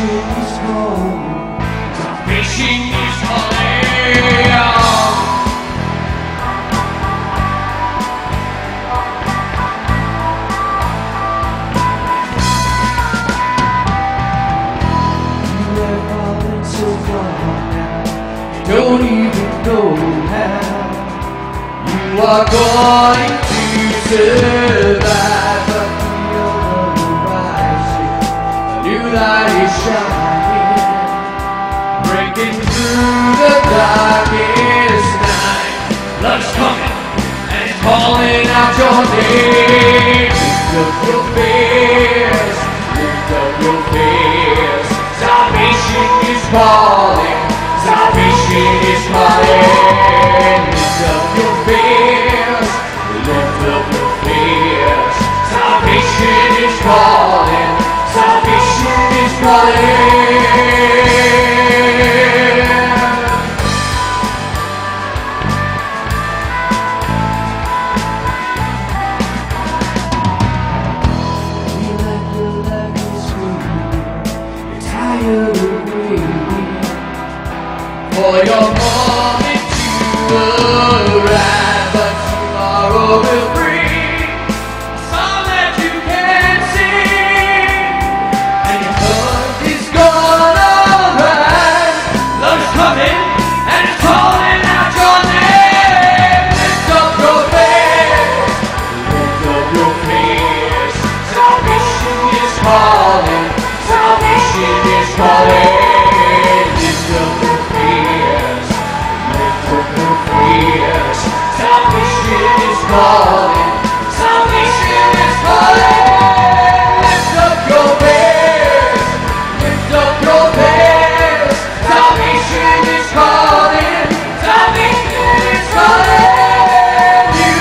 Salvation is calling. Salvation is calling. You have fallen so far now, you don't even know how. You are going to survive, but feel the horizon. A new light is shining, breaking through the darkest night. Love's coming and it's calling out your name. Lift up your fears, lift up your fears. Salvation is calling, salvation is calling. Lift up your fears, lift up your fears. Salvation is calling, salvation is calling. For your moment to arrive, but tomorrow will bring a song that you can sing, and your heart is gonna rise. Love's coming and it's calling out your name. Lift up your face, lift up your face. Salvation is calling, salvation is calling. Lift up your fears, lift up your fears. Salvation is calling, salvation is calling. Lift up your fears, lift up your fears. Salvation is calling, salvation is calling you.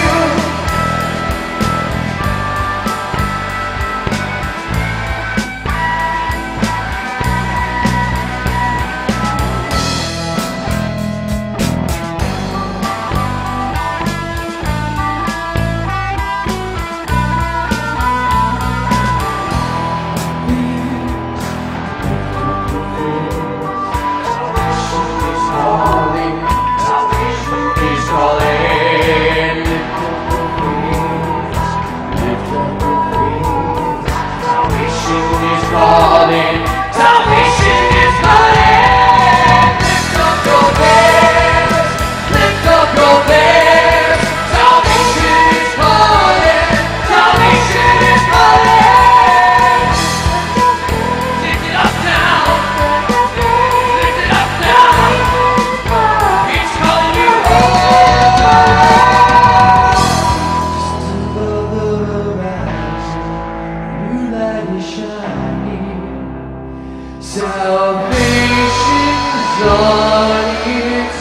Salvation's on its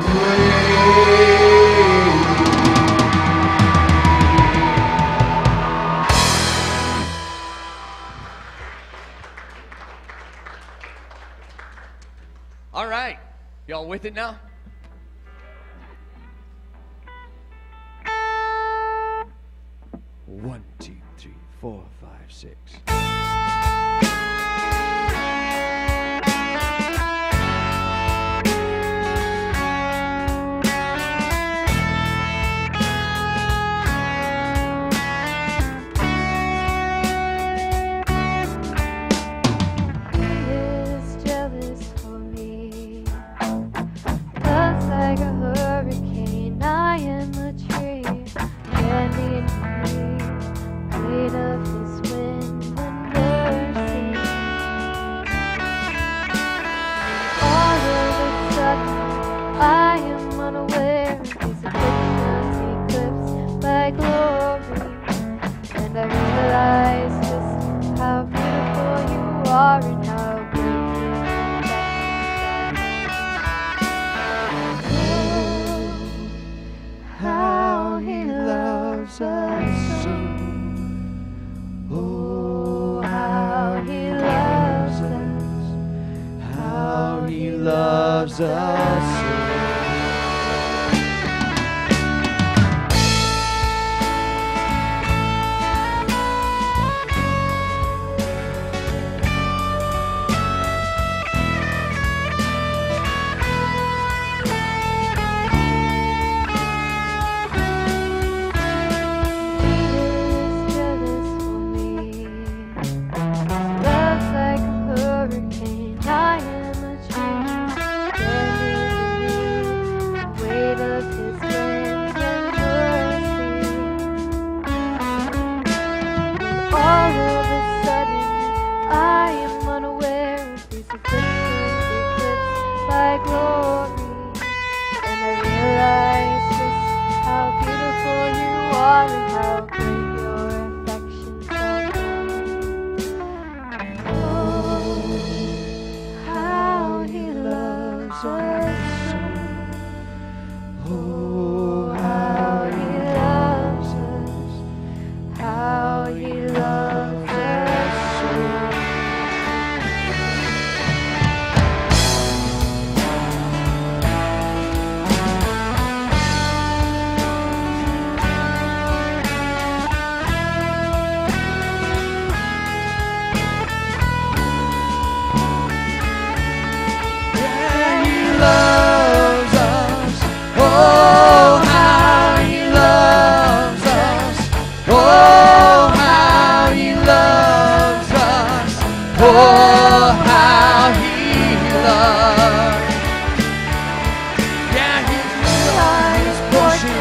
way. All right, y'all with it now? One, two, three, 4, 5, 6. Loves us. how He loves. Yeah, His His portion.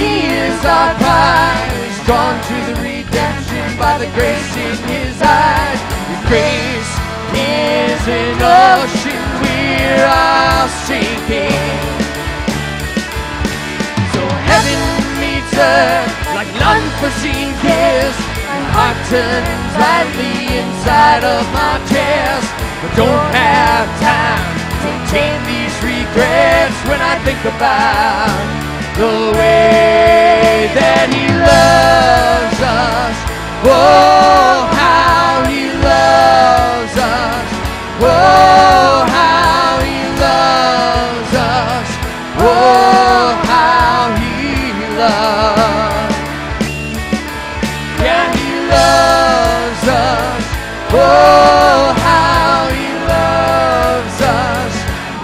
He is our prize, drawn to the redemption by the grace in His eyes. His grace is an ocean we're all sinking. So heaven meets earth like an unforeseen kiss, and heart turns lightly inside of my chest. But don't have time to tame these regrets when I think about the way that He loves us. Oh, how He loves us. Oh, how He loves us. Oh, how He loves. Yeah, He loves us. Oh, how He loves us.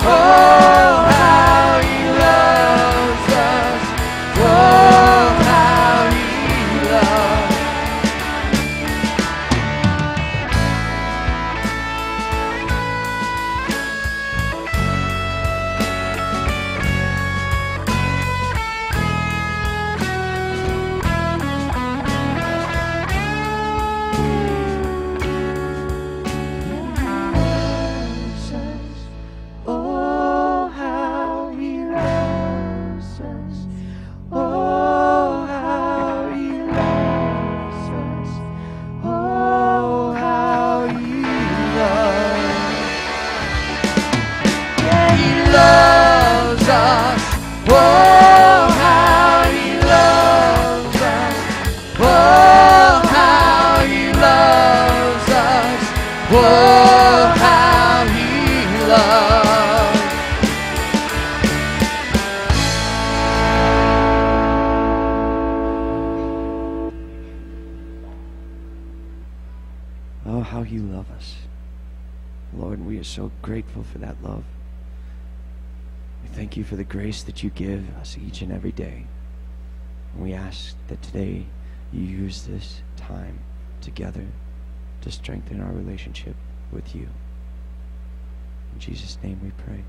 Oh, how He loves us. Oh, how He loves. Oh, how He loves us. Oh, how He loves us. Oh, how He loves. Yeah, He loves us. Oh, how He loves us. Oh, how He loves us. Oh, how He loves. Oh, how You love us. Lord, and we are so grateful for that love. We thank You for the grace that You give us each and every day. And we ask that today You use this time together to strengthen our relationship with You. In Jesus' name we pray.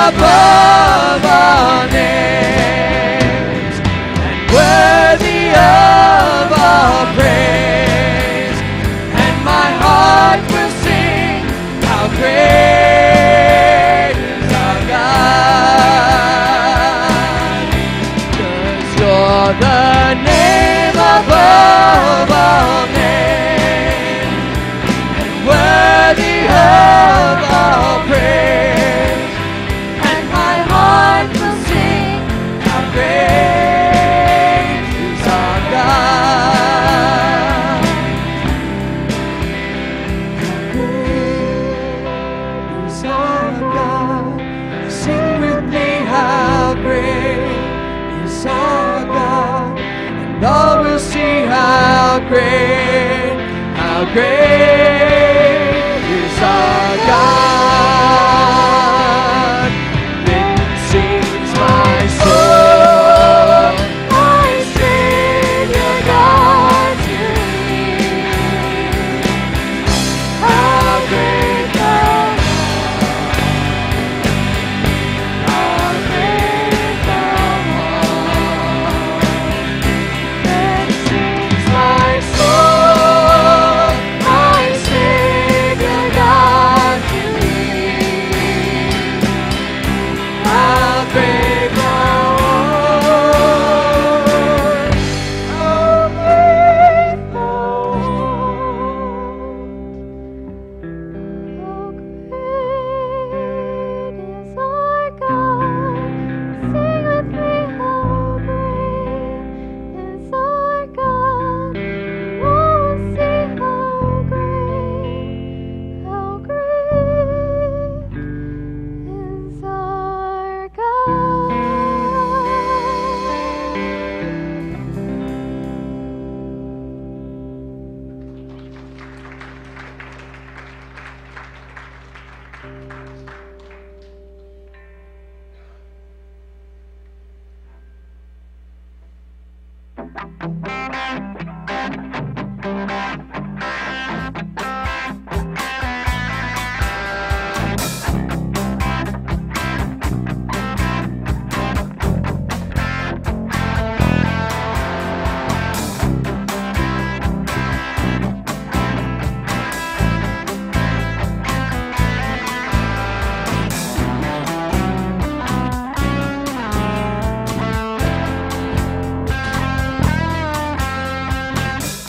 above all names and worthy of all praise. And my great, how great is our God. Then sings my soul, my Savior God to thee. How great thou art, how great thou art. Then sings my soul, my Savior God to thee. How great thou art, how great thou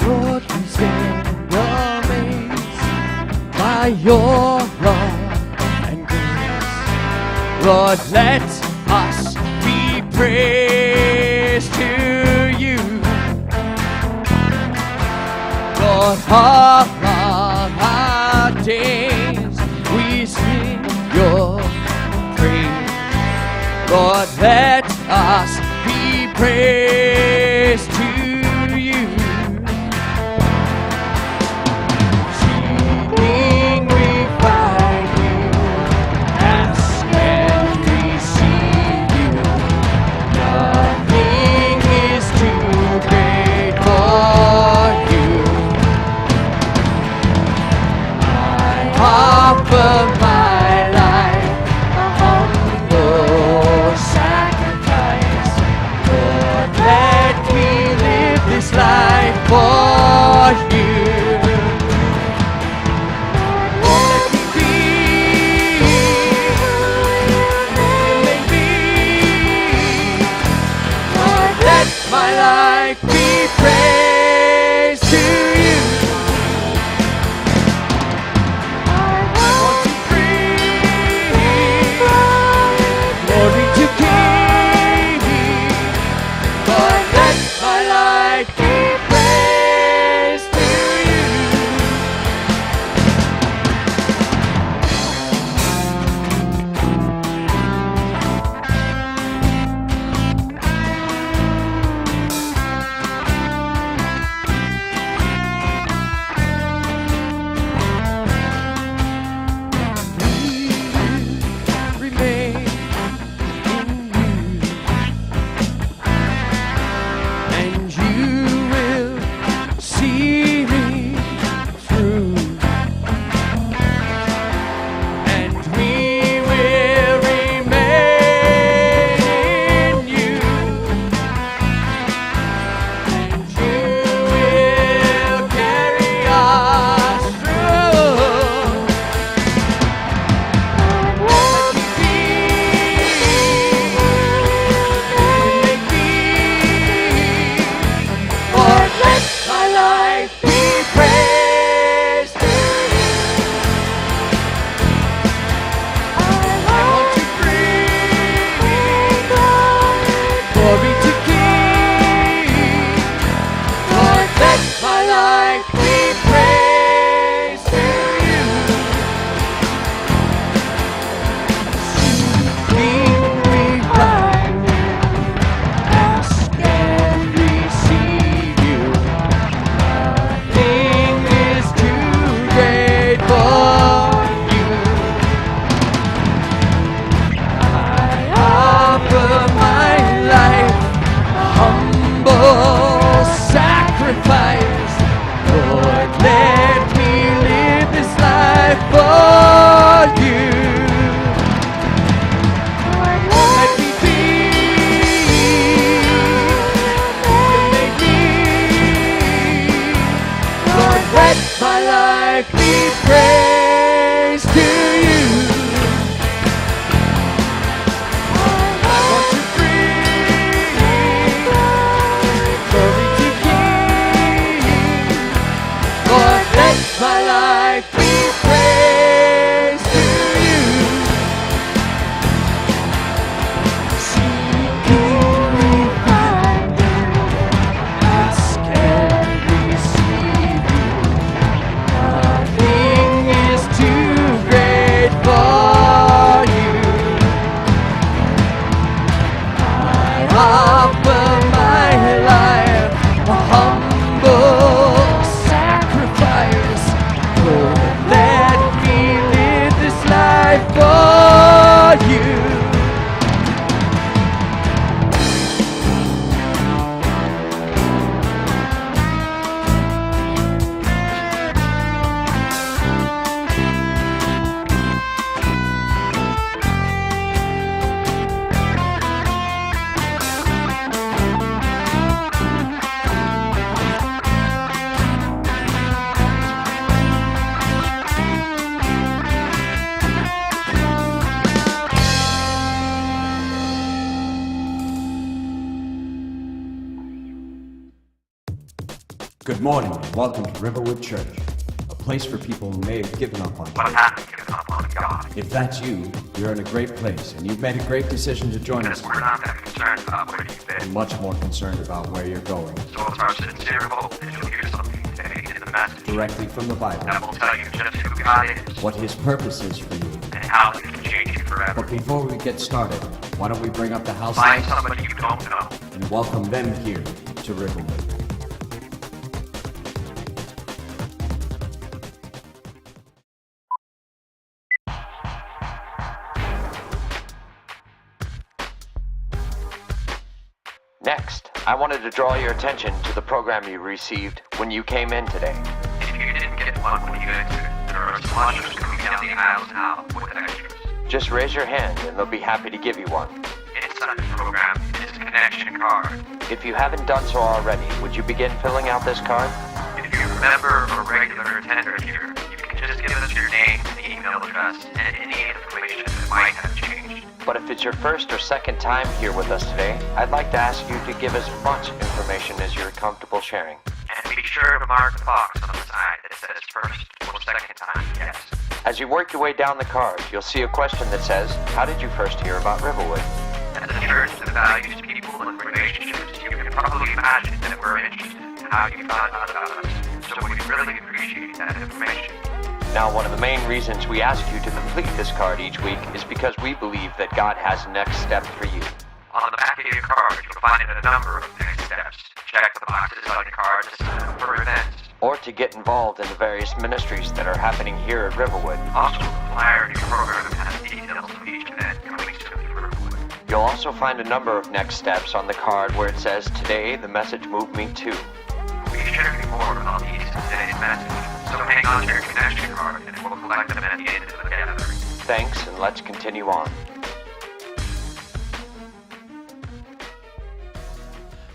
Lord, we stand amazed by your love and grace. Lord, let us be praised to you. Lord, all of our days we sing your praise. Lord, let us be praised to you. Seeking we find you, ask and receive you. Nothing is too great for you. I offer my life, a humble sacrifice. Lord, let me live this life for you. Let me be who you make me. Lord, let my life be praised to you. I want be praised to you. I want to bring glory to King. Lord, let my life be praised to you. Seeking me finding, ask and receive. Nothing is too great for you. I offer my life, a humble sacrifice. Lord, let me live this life for you. Good morning and welcome to Riverwood Church, a place for people who may have given up on But God. haven't given up on God. If that's you, you're in a great place and you've made a great decision to join us. We're not that concerned about where you've We're been. much more concerned about where you're going. So it's our sincere hope that you'll hear something today in the message Directly from the Bible, that will tell you just who God is what His purpose is for you. and how He can change you forever. But before we get started, why don't we bring up the house Find lights somebody you don't know. and welcome them here to Riverwood. Next, I wanted to draw your attention to the program you received when you came in today. If you didn't get one when you entered, there are some ushers coming down the aisles now with extras. Just raise your hand and they'll be happy to give you one. Inside the program is a connection card. If you haven't done so already, would you begin filling out this card? If you're a member or regular attender here, you can just give us your name and email address and any information that might have changed. But if it's your first or second time here with us today, I'd like to ask you to give as much information as you're comfortable sharing. And be sure to mark the box on the side that says first or second time yes. As you work your way down the card, you'll see a question that says, how did you first hear about Riverwood? As a church that values people and relationships, you can probably imagine that we're interested in how you found out about us. So we really appreciate that information. Now, one of the main reasons we ask you to complete this card each week is because we believe that God has next steps for you. On the back of your card, you'll find a number of next steps. Check the boxes on your card to sign up for events. Or to get involved in the various ministries that are happening here at Riverwood. Also, the flyer in your program has details of each event coming soon to Riverwood. You'll also find a number of next steps on the card where it says, today the message moved me to. We'll be sharing more about these in today's message. So hang on to your connection card and we'll collect them at the end of the gathering. Thanks, and let's continue on.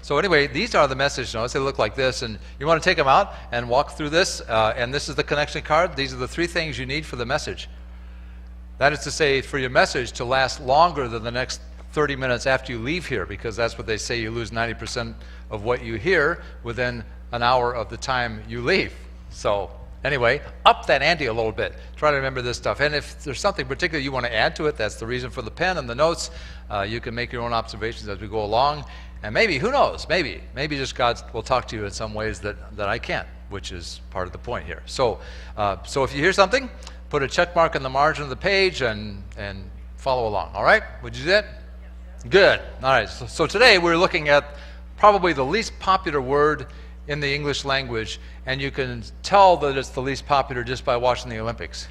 So anyway, these are the message notes. They look like this, and you want to take them out and walk through this. And this is the connection card. These are the 3 things you need for the message. That is to say, for your message to last longer than the next 30 minutes after you leave here, because that's what they say, you lose 90% of what you hear within an hour of the time you leave. So anyway, up that ante a little bit. Try to remember this stuff. And if there's something particular you want to add to it, that's the reason for the pen and the notes. You can make your own observations as we go along. And maybe, who knows, maybe just God will talk to you in some ways that I can't, which is part of the point here. So if you hear something, put a check mark in the margin of the page and follow along. All right? Would you do that? Good. All right. So today we're looking at probably the least popular word in the English language, and you can tell that it's the least popular just by watching the Olympics.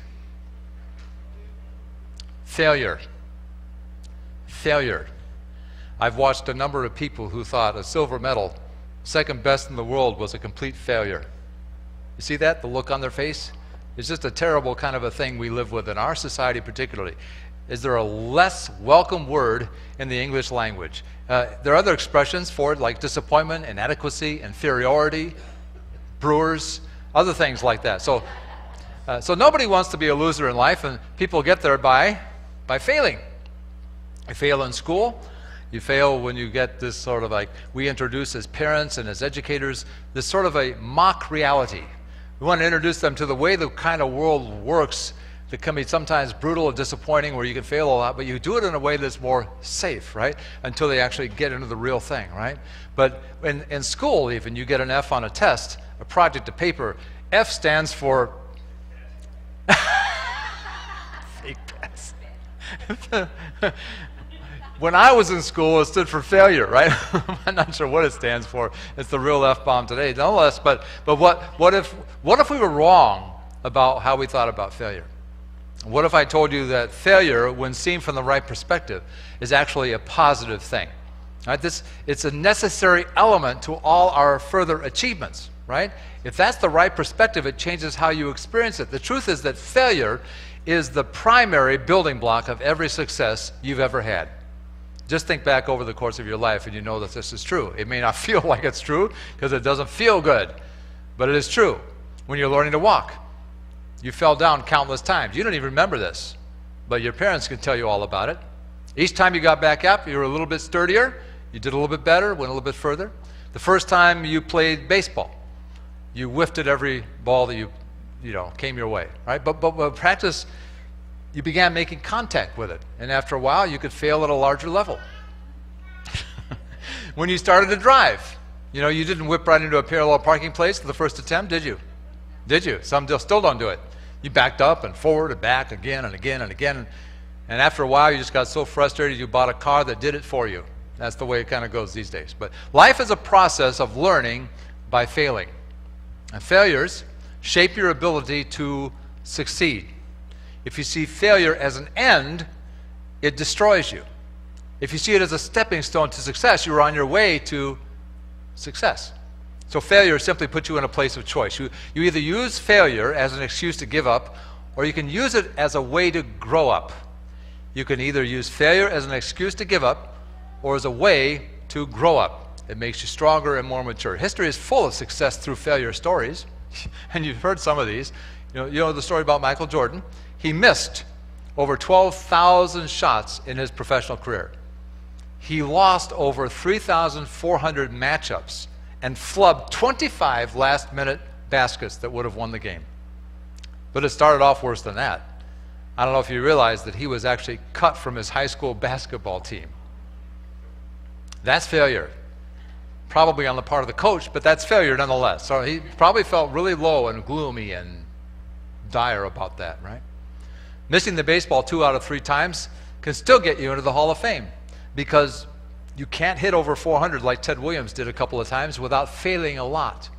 Failure. Failure. I've watched a number of people who thought a silver medal, second best in the world, was a complete failure. You see that? The look on their face? It's just a terrible kind of a thing we live with in our society particularly. Is there a less welcome word in the English language? There are other expressions for it, like disappointment, inadequacy, inferiority, brewers, other things like that. So So nobody wants to be a loser in life, and people get there by failing. You fail in school. You fail when you get this sort of like, we introduce as parents and as educators, this sort of a mock reality. We want to introduce them to the way the kind of world works that can be sometimes brutal and disappointing, where you can fail a lot, but you do it in a way that's more safe, right? Until they actually get into the real thing, right? But in school even, you get an F on a test, a project, a paper. F stands for fake pass. When I was in school, it stood for failure, right? I'm not sure what it stands for. It's the real F-bomb today, nonetheless. But what if we were wrong about how we thought about failure? What if I told you that failure, when seen from the right perspective, is actually a positive thing? Right? It's a necessary element to all our further achievements, right? If that's the right perspective, it changes how you experience it. The truth is that failure is the primary building block of every success you've ever had. Just think back over the course of your life and you know that this is true. It may not feel like it's true because it doesn't feel good, but it is true. When you're learning to walk, you fell down countless times. You don't even remember this, but your parents can tell you all about it. Each time you got back up, you were a little bit sturdier, you did a little bit better, went a little bit further. The first time you played baseball, you whiffed at every ball that you came your way, right? But with practice, you began making contact with it, and after a while, you could fail at a larger level. When you started to drive, you didn't whip right into a parallel parking place the first attempt, did you? Did you? Some still don't do it. You backed up and forward and back again and again and again, and after a while, you just got so frustrated you bought a car that did it for you. That's the way it kind of goes these days. But life is a process of learning by failing, and failures shape your ability to succeed. If you see failure as an end, it destroys you. If you see it as a stepping stone to success, you're on your way to success. So failure simply puts you in a place of choice. You either use failure as an excuse to give up, or you can use it as a way to grow up. You can either use failure as an excuse to give up, or as a way to grow up. It makes you stronger and more mature. History is full of success through failure stories, and you've heard some of these. You know the story about Michael Jordan. He missed over 12,000 shots in his professional career. He lost over 3,400 matchups and flubbed 25 last-minute baskets that would have won the game. But it started off worse than that. I don't know if you realize that he was actually cut from his high school basketball team. That's failure. Probably on the part of the coach, but that's failure nonetheless. So he probably felt really low and gloomy and dire about that, right? Missing the baseball 2 out of 3 times can still get you into the Hall of Fame, because you can't hit over 400 like Ted Williams did a couple of times without failing a lot.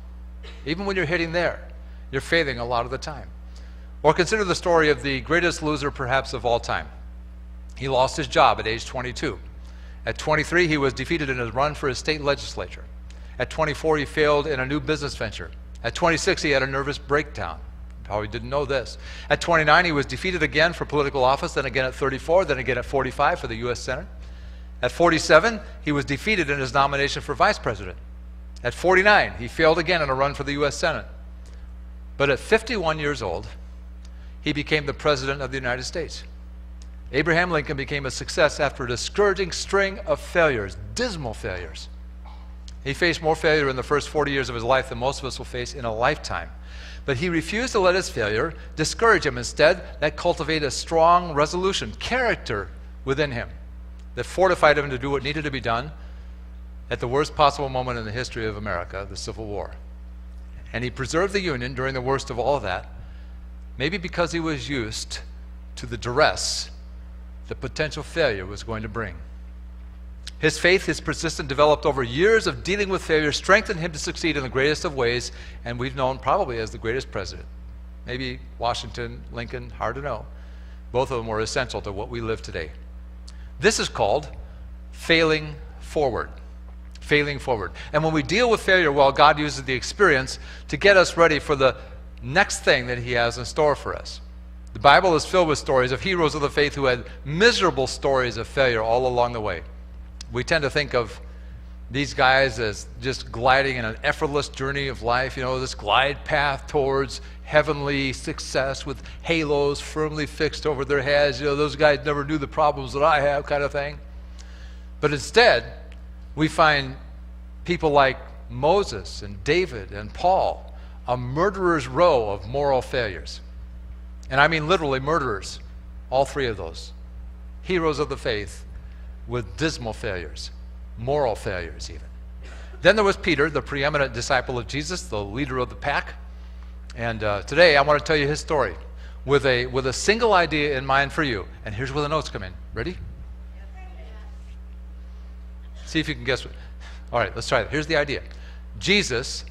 Even when you're hitting there, you're failing a lot of the time. Or consider the story of the greatest loser perhaps of all time. He lost his job at age 22. At 23, he was defeated in his run for his state legislature. At 24, he failed in a new business venture. At 26, he had a nervous breakdown. Probably didn't know this. At 29, he was defeated again for political office, then again at 34, then again at 45 for the U.S. Senate. At 47, he was defeated in his nomination for vice president. At 49, he failed again in a run for the U.S. Senate. But at 51 years old, he became the President of the United States. Abraham Lincoln became a success after a discouraging string of failures, dismal failures. He faced more failure in the first 40 years of his life than most of us will face in a lifetime. But he refused to let his failure discourage him. Instead, that cultivated a strong resolution, character within him that fortified him to do what needed to be done at the worst possible moment in the history of America, the Civil War. And he preserved the Union during the worst of all of that, maybe because he was used to the duress that potential failure was going to bring. His faith, his persistence, developed over years of dealing with failure, strengthened him to succeed in the greatest of ways, and we've known probably as the greatest president. Maybe Washington, Lincoln, hard to know. Both of them were essential to what we live today. This is called failing forward. Failing forward. And when we deal with failure, well, God uses the experience to get us ready for the next thing that he has in store for us. The Bible is filled with stories of heroes of the faith who had miserable stories of failure all along the way. We tend to think of these guys as just gliding in an effortless journey of life, this glide path towards heavenly success with halos firmly fixed over their heads. Those guys never knew the problems that I have, kind of thing. But instead, we find people like Moses and David and Paul, a murderer's row of moral failures. And I mean literally murderers, all three of those. Heroes of the faith with dismal failures, moral failures even. Then there was Peter, the preeminent disciple of Jesus, the leader of the pack. And today I want to tell you his story with a single idea in mind for you. And here's where the notes come in. Ready? See if you can guess what. All right, let's try it. Here's the idea. Jesus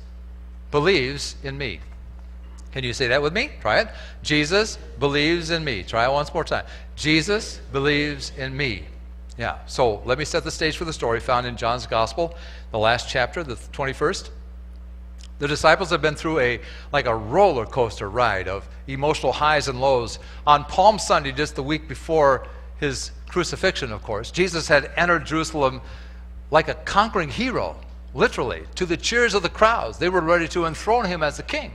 believes in me. Can you say that with me? Try it. Jesus believes in me. Try it once more time. Jesus believes in me. Yeah, so let me set the stage for the story found in John's Gospel, the last chapter, the 21st. The disciples have been through a roller coaster ride of emotional highs and lows. On Palm Sunday, just the week before his crucifixion, of course, Jesus had entered Jerusalem like a conquering hero, literally, to the cheers of the crowds. They were ready to enthrone him as the king.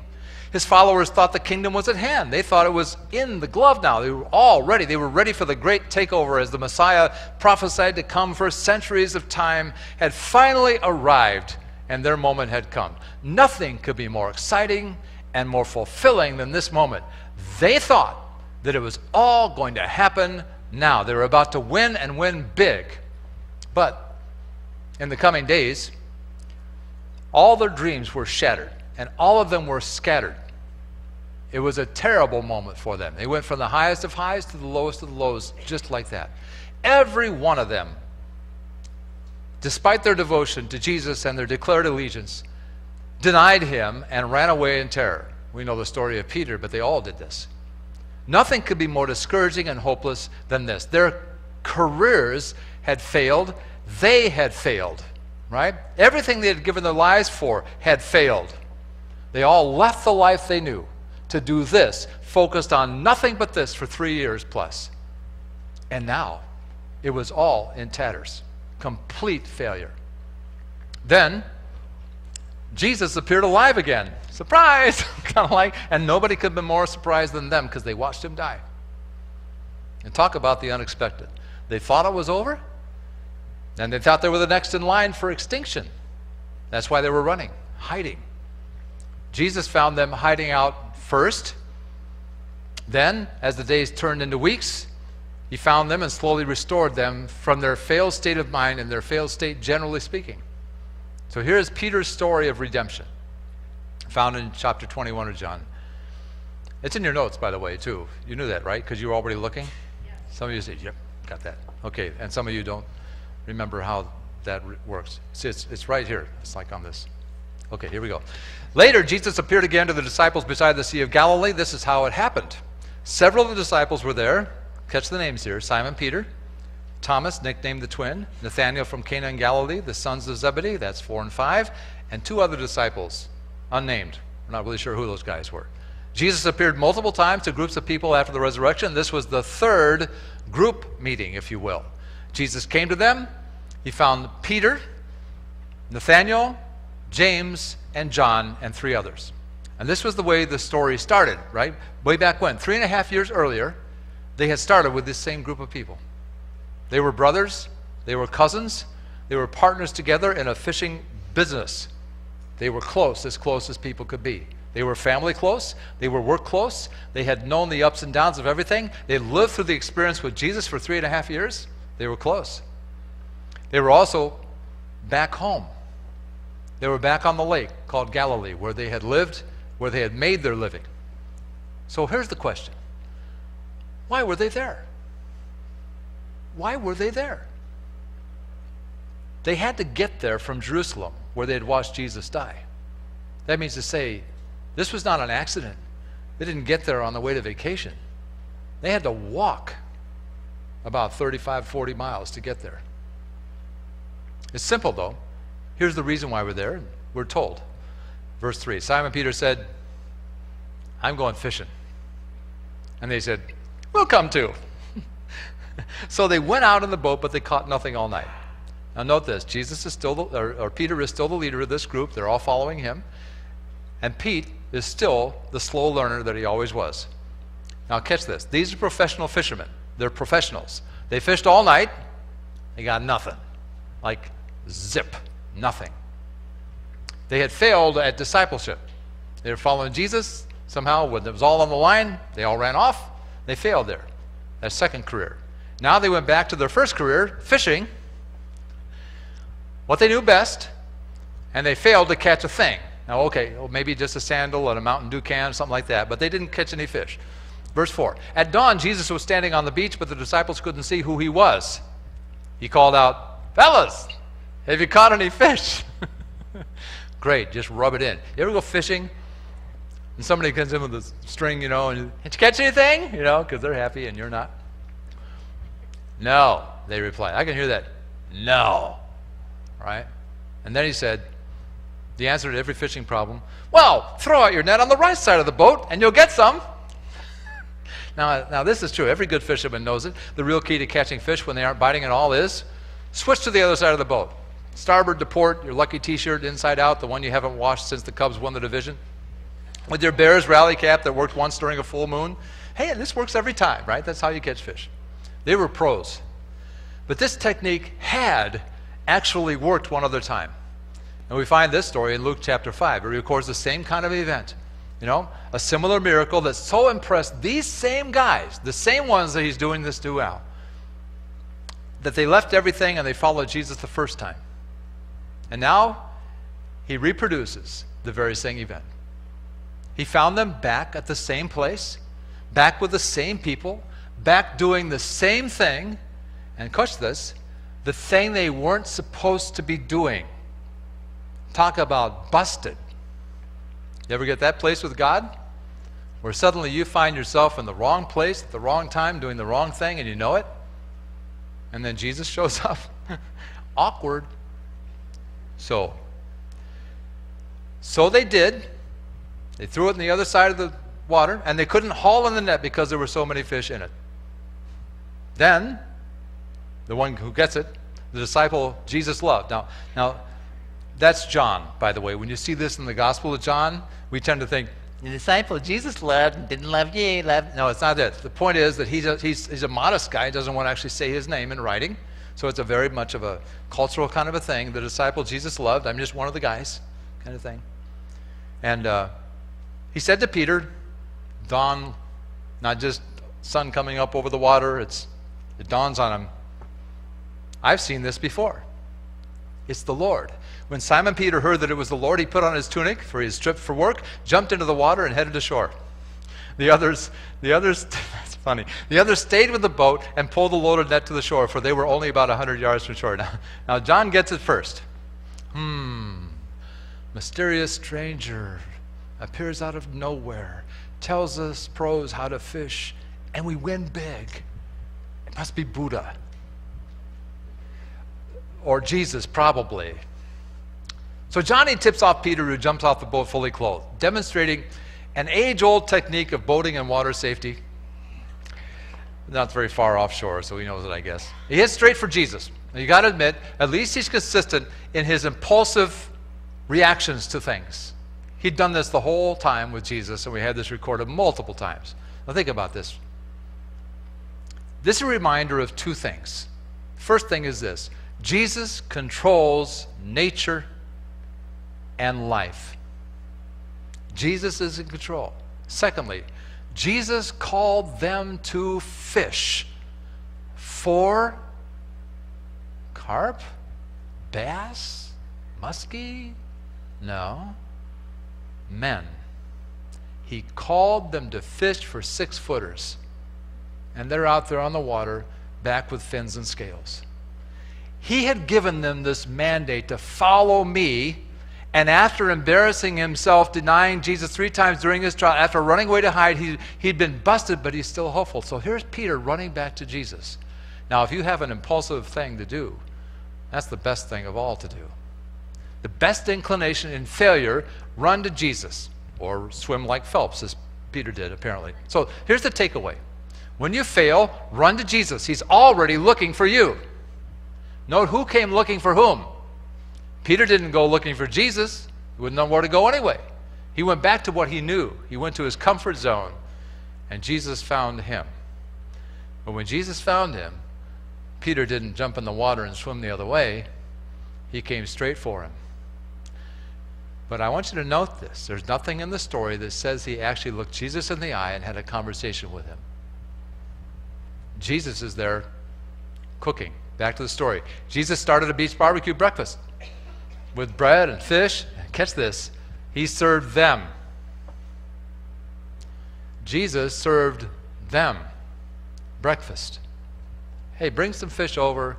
His followers thought the kingdom was at hand. They thought it was in the glove now. They were all ready. They were ready for the great takeover as the Messiah prophesied to come for centuries of time had finally arrived, and their moment had come. Nothing could be more exciting and more fulfilling than this moment. They thought that it was all going to happen now. They were about to win and win big. But in the coming days, all their dreams were shattered, and all of them were scattered. It was a terrible moment for them. They went from the highest of highs to the lowest of the lows, just like that. Every one of them, despite their devotion to Jesus and their declared allegiance, denied him and ran away in terror. We know the story of Peter, but they all did this. Nothing could be more discouraging and hopeless than this. Their careers had failed. They had failed, right? Everything they had given their lives for had failed. They all left the life they knew to do this, focused on nothing but this for 3 years plus. And now, it was all in tatters. Complete failure. Then, Jesus appeared alive again. Surprise! Kind of like, and nobody could have been more surprised than them because they watched him die. And talk about the unexpected. They thought it was over, and they thought they were the next in line for extinction. That's why they were running, hiding. Jesus found them hiding out first. Then, as the days turned into weeks, he found them and slowly restored them from their failed state of mind and their failed state, generally speaking. So here's Peter's story of redemption, found in chapter 21 of John. It's in your notes, by the way, too. You knew that, right? Because you were already looking? Yes. Some of you said, yep, got that. Okay, and some of you don't remember how that works. See, it's right here. It's like on this. Okay, here we go. Later, Jesus appeared again to the disciples beside the Sea of Galilee. This is how it happened. Several of the disciples were there. Catch the names here. Simon Peter, Thomas, nicknamed the twin, Nathanael from Cana in Galilee, the sons of Zebedee, that's 4 and 5, and 2 other disciples, unnamed. We're not really sure who those guys were. Jesus appeared multiple times to groups of people after the resurrection. This was the third group meeting, if you will. Jesus came to them. He found Peter, Nathanael, James, and John, and 3 others. And this was the way the story started, right? Way back when, 3.5 years earlier, they had started with this same group of people. They were brothers, they were cousins, they were partners together in a fishing business. They were close as people could be. They were family close, they were work close, they had known the ups and downs of everything. They had lived through the experience with Jesus for 3.5 years. They were close. They were also back home. They were back on the lake called Galilee, where they had lived, where they had made their living. So here's the question. Why were they there? Why were they there? They had to get there from Jerusalem, where they had watched Jesus die. That means to say, this was not an accident. They didn't get there on the way to vacation. They had to walk about 35, 40 miles to get there. It's simple, though. Here's the reason why we're there. We're told. Verse 3, Simon Peter said, I'm going fishing. And they said, we'll come too. So they went out in the boat, but they caught nothing all night. Now note this, Jesus is still, or Peter is still the leader of this group. They're all following him. And Pete is still the slow learner that he always was. Now catch this. These are professional fishermen. They're professionals. They fished all night. They got nothing. Like zip, nothing. They had failed at discipleship. They were following Jesus. Somehow, when it was all on the line, they all ran off. They failed there. Their second career. Now they went back to their first career, fishing, what they knew best, and they failed to catch a thing. Now, okay, well, maybe just a sandal and a Mountain Dew can, something like that, but they didn't catch any fish. Verse 4, at dawn, Jesus was standing on the beach, but the disciples couldn't see who he was. He called out, fellas, have you caught any fish? Great, just rub it in. You ever go fishing, and somebody comes in with a string, and did you catch anything? Because they're happy and you're not. No, they reply. I can hear that. No. Right? And then he said, the answer to every fishing problem, well, throw out your net on the right side of the boat and you'll get some. Now this is true. Every good fisherman knows it. The real key to catching fish when they aren't biting at all is switch to the other side of the boat. Starboard to port, your lucky t-shirt inside out, the one you haven't washed since the Cubs won the division. With your Bears rally cap that worked once during a full moon. Hey, this works every time, right? That's how you catch fish. They were pros. But this technique had actually worked one other time. And we find this story in Luke chapter 5. It records the same kind of event. A similar miracle that so impressed these same guys, the same ones that he's doing this to now, that they left everything and they followed Jesus the first time. And now he reproduces the very same event. He found them back at the same place, back with the same people, back doing the same thing, and catch this, the thing they weren't supposed to be doing. Talk about busted. You ever get that place with God? Where suddenly you find yourself in the wrong place at the wrong time doing the wrong thing and you know it? And then Jesus shows up. Awkward. So they did. They threw it on the other side of the water and they couldn't haul in the net because there were so many fish in it. Then, the one who gets it, the disciple Jesus loved. Now, that's John, by the way. When you see this in the Gospel of John, we tend to think, the disciple Jesus loved and didn't love you. No, it's not that. The point is that he's a modest guy. He doesn't want to actually say his name in writing. So it's a very much of a cultural kind of a thing. The disciple Jesus loved. I'm just one of the guys kind of thing. And he said to Peter, dawn, not just sun coming up over the water, it dawns on him. I've seen this before. It's the Lord. When Simon Peter heard that it was the Lord, he put on his tunic for his trip for work, jumped into the water, and headed ashore. The others, that's funny. The others stayed with the boat and pulled the loaded net to the shore, for they were only about 100 yards from shore. Now John gets it first. Mysterious stranger appears out of nowhere, tells us pros how to fish, and we win big. It must be Buddha. Or Jesus, probably. So Johnny tips off Peter, who jumps off the boat fully clothed, demonstrating an age-old technique of boating and water safety. Not very far offshore, so he knows it, I guess. He heads straight for Jesus. Now, you got to admit, at least he's consistent in his impulsive reactions to things. He'd done this the whole time with Jesus, and we had this recorded multiple times. Now think about this. This is a reminder of two things. First thing is this. Jesus controls nature and life. Jesus is in control. Secondly, Jesus called them to fish for carp, bass, muskie? No. Men. He called them to fish for 6-footers. And they're out there on the water, back with fins and scales. He had given them this mandate to follow me, and after embarrassing himself, denying Jesus 3 times during his trial, after running away to hide, he'd been busted, but he's still hopeful. So here's Peter running back to Jesus. Now, if you have an impulsive thing to do, that's the best thing of all to do. The best inclination in failure, run to Jesus, or swim like Phelps, as Peter did, apparently. So here's the takeaway. When you fail, run to Jesus. He's already looking for you. Note who came looking for whom. Peter didn't go looking for Jesus. He wouldn't know where to go anyway. He went back to what he knew. He went to his comfort zone, and Jesus found him. But when Jesus found him, Peter didn't jump in the water and swim the other way. He came straight for him. But I want you to note this. There's nothing in the story that says he actually looked Jesus in the eye and had a conversation with him. Jesus is there cooking. Back to the story. Jesus started a beach barbecue breakfast with bread and fish. Catch this. He served them. Jesus served them breakfast. Hey, bring some fish over.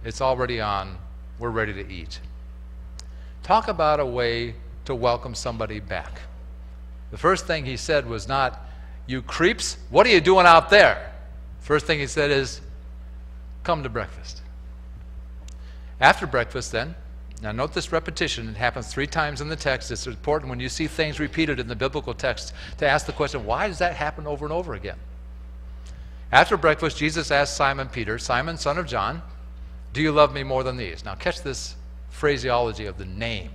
It's already on. We're ready to eat. Talk about a way to welcome somebody back. The first thing he said was not, "You creeps, what are you doing out there?" First thing he said is, "Come to breakfast." After breakfast then, now note this repetition. It happens 3 times in the text. It's important when you see things repeated in the biblical text to ask the question, why does that happen over and over again? After breakfast, Jesus asked Simon Peter, "Simon, son of John, do you love me more than these?" Now catch this phraseology of the name.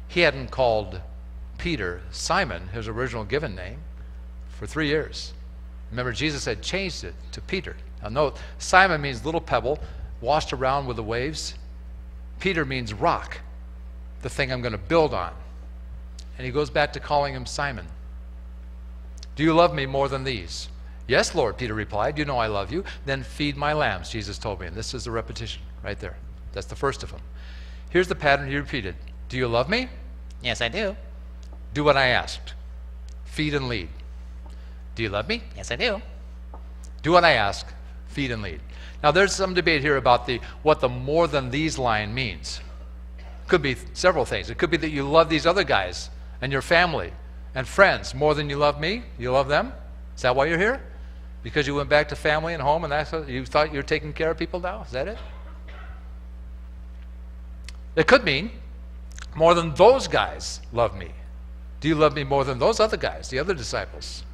He hadn't called Peter Simon, his original given name, for 3 years. Remember, Jesus had changed it to Peter. Now note, Simon means little pebble, washed around with the waves. Peter means rock, the thing I'm going to build on. And he goes back to calling him Simon. "Do you love me more than these?" "Yes, Lord," Peter replied. "You know I love you." "Then feed my lambs," Jesus told me. And this is the repetition right there. That's the first of them. Here's the pattern he repeated. "Do you love me?" Yes, I do. "Do what I asked. Feed and lead." "Do you love me?" Yes, I do. "Do what I ask. Feed and lead." Now there's some debate here about what the "more than these" line means. Could be several things. It could be that you love these other guys and your family and friends more than you love me. You love them? Is that why you're here? Because you went back to family and home and that's what, you thought you were taking care of people now? Is that it? It could mean more than those guys love me. Do you love me more than those other guys, the other disciples?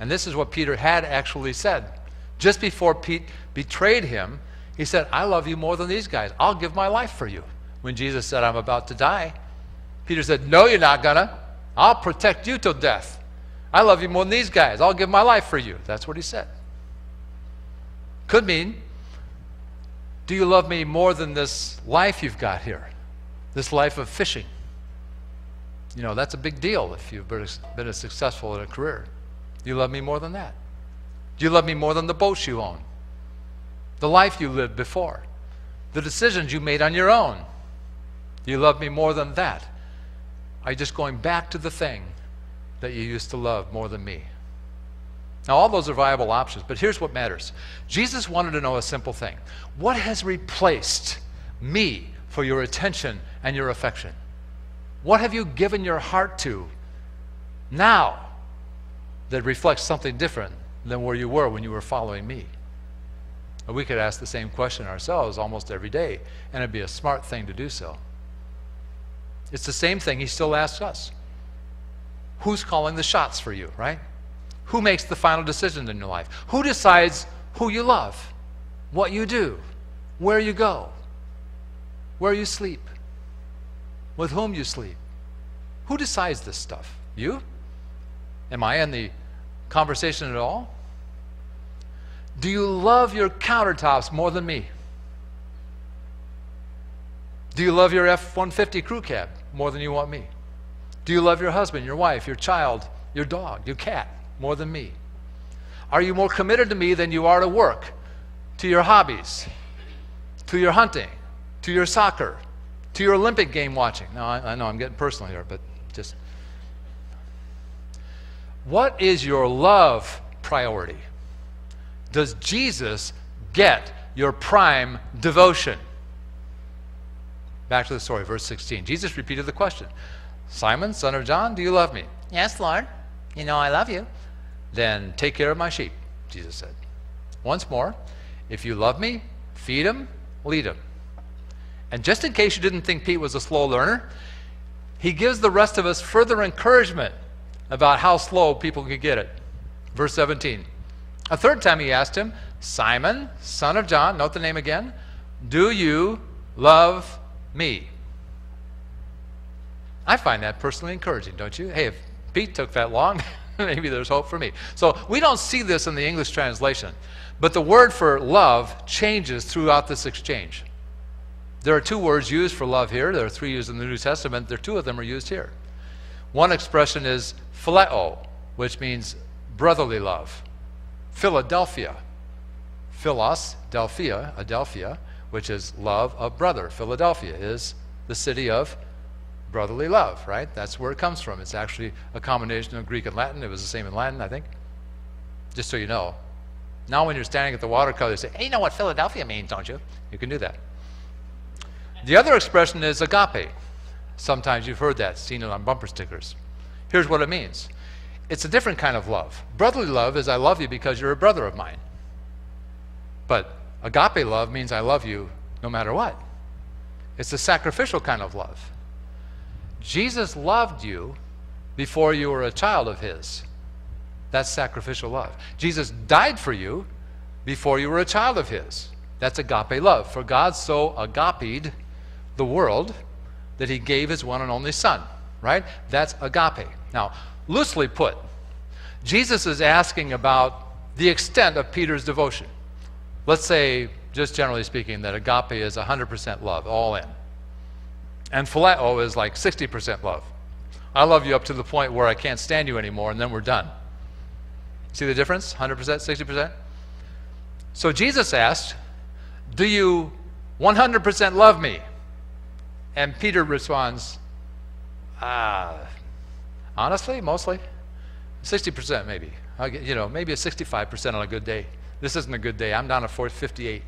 And this is what Peter had actually said. Just before Pete betrayed him, he said, "I love you more than these guys. I'll give my life for you." When Jesus said, "I'm about to die," Peter said, "No, you're not gonna. I'll protect you till death. I love you more than these guys. I'll give my life for you." That's what he said. Could mean, do you love me more than this life you've got here? This life of fishing. You know, that's a big deal if you've been successful in a career. Do you love me more than that? Do you love me more than the boats you own? The life you lived before? The decisions you made on your own? Do you love me more than that? Are you just going back to the thing that you used to love more than me? Now, all those are viable options, but here's what matters. Jesus wanted to know a simple thing. What has replaced me for your attention and your affection? What have you given your heart to now that reflects something different than where you were when you were following me? And we could ask the same question ourselves almost every day, and it'd be a smart thing to do so. It's the same thing he still asks us. Who's calling the shots for you, right? Who makes the final decision in your life? Who decides who you love, what you do, where you go, where you sleep, with whom you sleep? Who decides this stuff? You? Am I in the conversation at all? Do you love your countertops more than me? Do you love your F-150 crew cab more than you want me? Do you love your husband, your wife, your child, your dog, your cat more than me? Are you more committed to me than you are to work, to your hobbies, to your hunting, to your soccer, to your Olympic game watching? Now, I know I'm getting personal here, but just... What is your love priority? Does Jesus get your prime devotion? Back to the story, verse 16. Jesus repeated the question. "Simon, son of John, do you love me?" Yes, Lord. You know I love you. "Then take care of my sheep," Jesus said. Once more, if you love me, feed them, lead them. And just in case you didn't think Pete was a slow learner, he gives the rest of us further encouragement about how slow people could get it. Verse 17. A third time he asked him, "Simon, son of John," note the name again, do you love me? I find that personally encouraging, don't you? Hey, if Pete took that long, maybe there's hope for me. So we don't see this in the English translation, but the word for love changes throughout this exchange. There are two words used for love here. There are three used in the New Testament. Two of them are used here. One expression is phileo, which means brotherly love. Philadelphia. Philos, Delphia, Adelphia, which is love of brother. Philadelphia is the city of brotherly love, right? That's where it comes from. It's actually a combination of Greek and Latin. It was the same in Latin, I think. Just so you know. Now when you're standing at the watercolor, you say, hey, you know what Philadelphia means, don't you? You can do that. The other expression is agape. Sometimes you've heard that, seen it on bumper stickers. Here's what it means. It's a different kind of love. Brotherly love is I love you because you're a brother of mine. But agape love means I love you no matter what. It's a sacrificial kind of love. Jesus loved you before you were a child of his. That's sacrificial love. Jesus died for you before you were a child of his. That's agape love. For God so agapied the world that he gave his one and only son, right? That's agape. Now, loosely put, Jesus is asking about the extent of Peter's devotion. Let's say, just generally speaking, that agape is 100% love, all in. And phileo is like 60% love. I love you up to the point where I can't stand you anymore, and then we're done. See the difference? 100%, 60%? So Jesus asked, do you 100% love me? And Peter responds, honestly, mostly. 60% maybe. Maybe a 65% on a good day. This isn't a good day. I'm down to 58.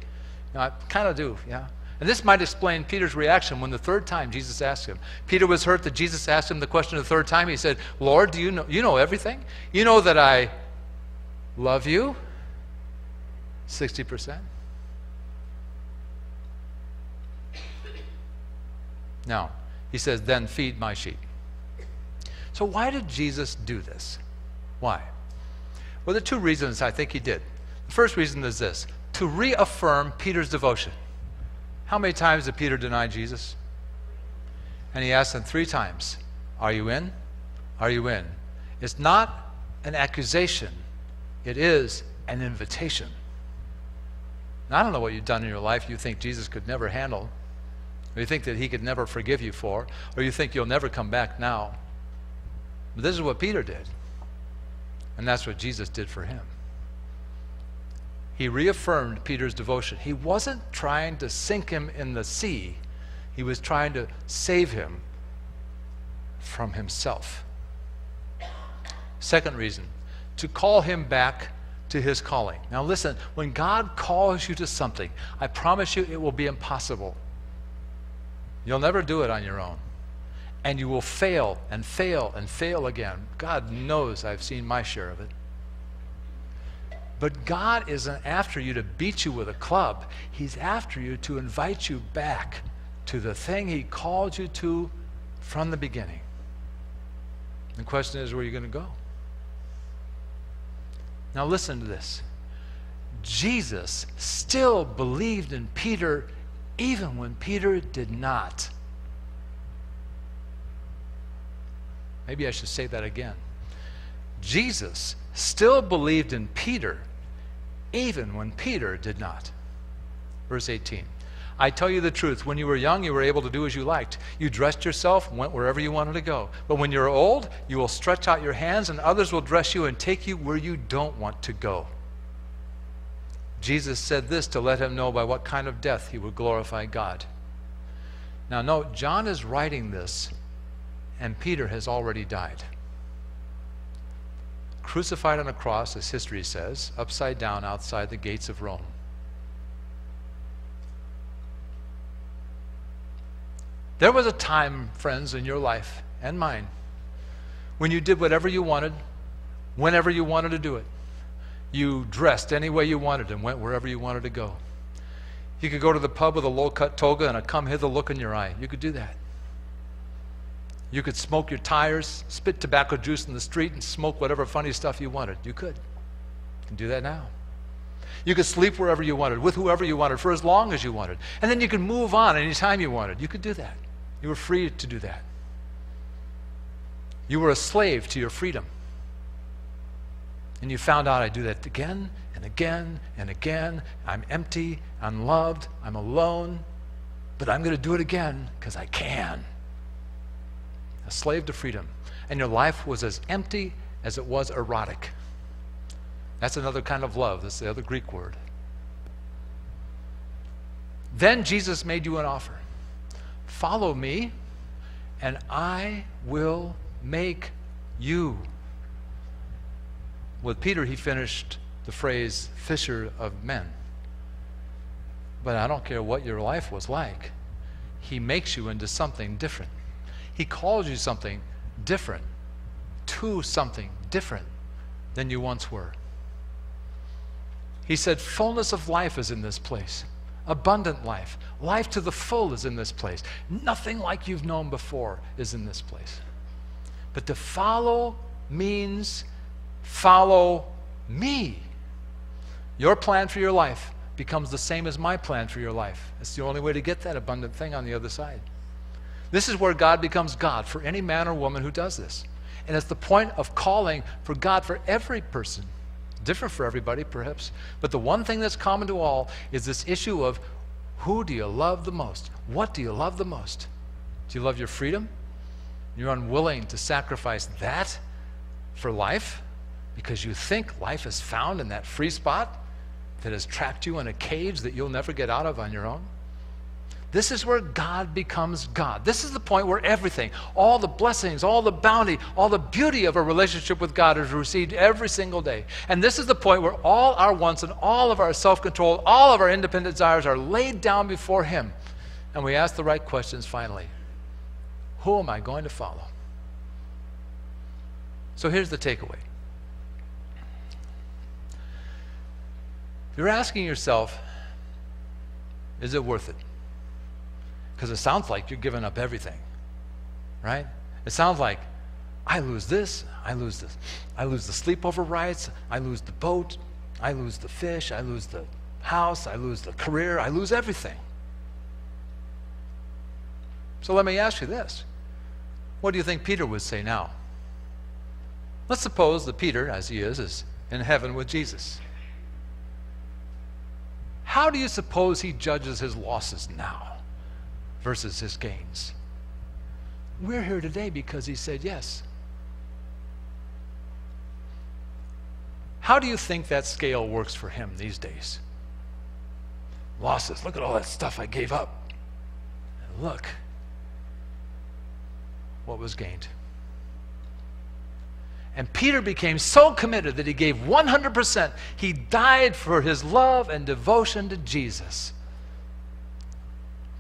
I kind of do, yeah. And this might explain Peter's reaction when the third time Jesus asked him. Peter was hurt that Jesus asked him the question the third time. He said, Lord, do you know everything? You know that I love you? 60%. Now, he says, then feed my sheep. So why did Jesus do this? Why? Well, there are two reasons I think he did. The first reason is this, to reaffirm Peter's devotion. How many times did Peter deny Jesus? And he asked him 3 times, are you in? Are you in? It's not an accusation. It is an invitation. Now, I don't know what you've done in your life you think Jesus could never handle, or you think that he could never forgive you for, or you think you'll never come back now. But this is what Peter did. And that's what Jesus did for him. He reaffirmed Peter's devotion. He wasn't trying to sink him in the sea. He was trying to save him from himself. Second reason, to call him back to his calling. Now listen, when God calls you to something, I promise you it will be impossible. You'll never do it on your own. And you will fail and fail and fail again. God knows I've seen my share of it. But God isn't after you to beat you with a club. He's after you to invite you back to the thing he called you to from the beginning. The question is, where are you going to go? Now listen to this. Jesus still believed in Peter even when Peter did not. Maybe I should say that again. Jesus still believed in Peter even when Peter did not. Verse 18. I tell you the truth, when you were young, you were able to do as you liked. You dressed yourself, went wherever you wanted to go. But when you're old, you will stretch out your hands and others will dress you and take you where you don't want to go. Jesus said this to let him know by what kind of death he would glorify God. Now note, John is writing this and Peter has already died. Crucified on a cross, as history says, upside down outside the gates of Rome. There was a time, friends, in your life and mine when you did whatever you wanted, whenever you wanted to do it. You dressed any way you wanted and went wherever you wanted to go. You could go to the pub with a low-cut toga and a come-hither look in your eye. You could do that. You could smoke your tires, spit tobacco juice in the street, and smoke whatever funny stuff you wanted. You could. You can do that now. You could sleep wherever you wanted, with whoever you wanted, for as long as you wanted. And then you could move on anytime you wanted. You could do that. You were free to do that. You were a slave to your freedom. And you found out I do that again and again and again. I'm empty, unloved, I'm alone, but I'm going to do it again because I can. A slave to freedom. And your life was as empty as it was erotic. That's another kind of love. That's the other Greek word. Then Jesus made you an offer. Follow me, and I will make you. With Peter, he finished the phrase, fisher of men. But I don't care what your life was like. He makes you into something different. He calls you something different, to something different than you once were. He said, fullness of life is in this place. Abundant life. Life to the full is in this place. Nothing like you've known before is in this place. But to follow means follow me. Your plan for your life becomes the same as my plan for your life. It's the only way to get that abundant thing on the other side. This is where God becomes God for any man or woman who does this. And it's the point of calling for God for every person. Different for everybody, perhaps. But the one thing that's common to all is this issue of who do you love the most? What do you love the most? Do you love your freedom? You're unwilling to sacrifice that for life because you think life is found in that free spot that has trapped you in a cage that you'll never get out of on your own? This is where God becomes God. This is the point where everything, all the blessings, all the bounty, all the beauty of a relationship with God is received every single day. And this is the point where all our wants and all of our self-control, all of our independent desires are laid down before Him. And we ask the right questions finally. Who am I going to follow? So here's the takeaway. You're asking yourself, is it worth it? Because it sounds like you're giving up everything, right? It sounds like, I lose this, I lose this. I lose the sleepover rights, I lose the boat, I lose the fish, I lose the house, I lose the career, I lose everything. So let me ask you this. What do you think Peter would say now? Let's suppose that Peter, as he is in heaven with Jesus. How do you suppose he judges his losses now versus his gains? We're here today because he said yes. How do you think that scale works for him these days? Losses. Look at all that stuff I gave up. And look what was gained. And Peter became so committed that he gave 100%. He died for his love and devotion to Jesus.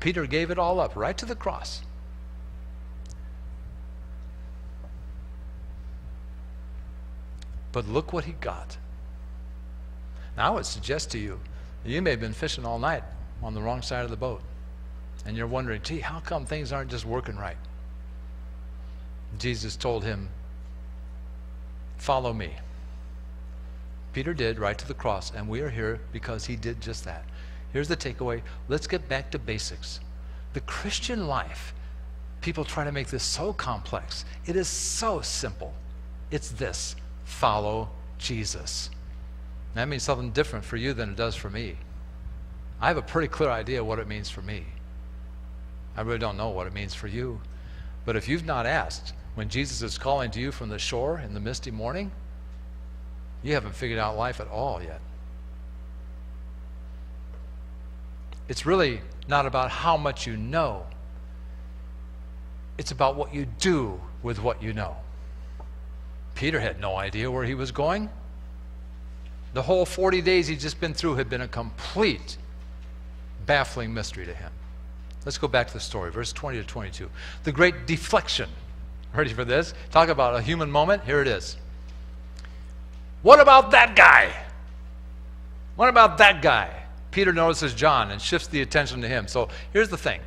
Peter gave it all up, right to the cross. But look what he got. Now I would suggest to you, that you may have been fishing all night on the wrong side of the boat. And you're wondering, gee, how come things aren't just working right? Jesus told him, follow me. Peter did, right to the cross, and we are here because he did just that. Here's the takeaway. Let's get back to basics. The Christian life, people try to make this so complex. It is so simple. It's this: follow Jesus. And that means something different for you than it does for me. I have a pretty clear idea what it means for me. I really don't know what it means for you. But if you've not asked, when Jesus is calling to you from the shore in the misty morning, you haven't figured out life at all yet. It's really not about how much you know. It's about what you do with what you know. Peter had no idea where he was going. The whole 40 days he'd just been through had been a complete, baffling mystery to him. Let's go back to the story, verse 20 to 22. The great deflection. Ready for this? Talk about a human moment. Here it is. What about that guy? What about that guy? Peter notices John and shifts the attention to him. So here's the thing.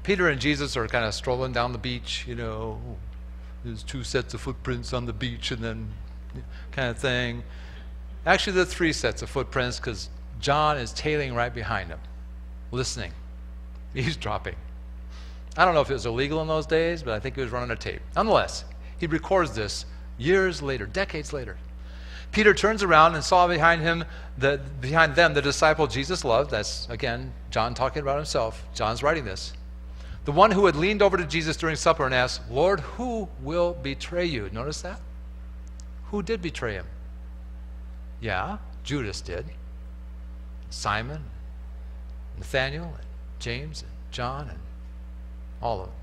Peter and Jesus are kind of strolling down the beach, you know. There's two sets of footprints on the beach and then kind of thing. Actually, there are 3 sets of footprints because John is tailing right behind him, listening, eavesdropping. I don't know if it was illegal in those days, but I think he was running a tape. Nonetheless, he records this years later, decades later. Peter turns around and saw behind them the disciple Jesus loved. That's, again, John talking about himself. John's writing this. The one who had leaned over to Jesus during supper and asked, Lord, who will betray you? Notice that? Who did betray him? Yeah, Judas did. Simon, Nathaniel, and James, and John, and all of them.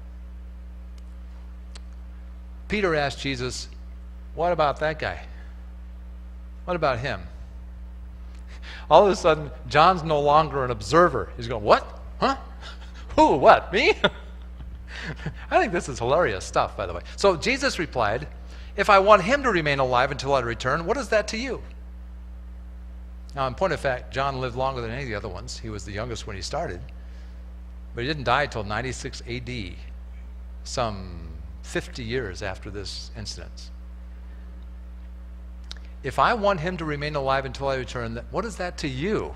Peter asked Jesus, what about that guy? What about him? All of a sudden, John's no longer an observer. He's going, what? Huh? Who? What? Me? I think this is hilarious stuff, by the way. So Jesus replied, if I want him to remain alive until I return, what is that to you? Now, in point of fact, John lived longer than any of the other ones. He was the youngest when he started. But he didn't die until 96 AD, some 50 years after this incident. If I want him to remain alive until I return, what is that to you?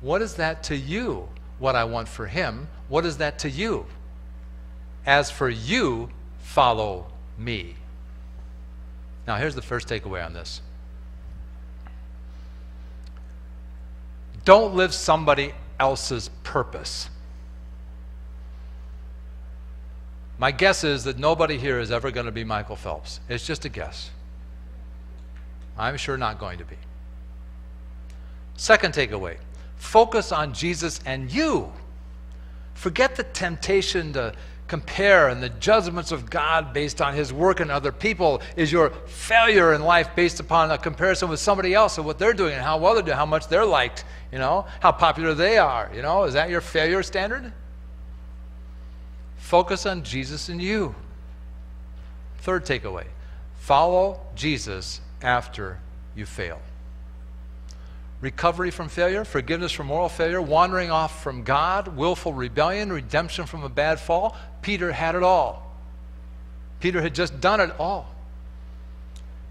What is that to you? What I want for him, what is that to you? As for you, follow me. Now, here's the first takeaway on this. Don't live somebody else's purpose. My guess is that nobody here is ever going to be Michael Phelps. It's just a guess. I'm sure not going to be. Second takeaway, focus on Jesus and you. Forget the temptation to compare and the judgments of God based on his work in other people. Is your failure in life based upon a comparison with somebody else and what they're doing and how well they're doing, how much they're liked, how popular they are, Is that your failure standard? Focus on Jesus and you. Third takeaway, follow Jesus after you fail. Recovery from failure, forgiveness from moral failure, wandering off from God, willful rebellion, redemption from a bad fall. Peter had it all. Peter had just done it all.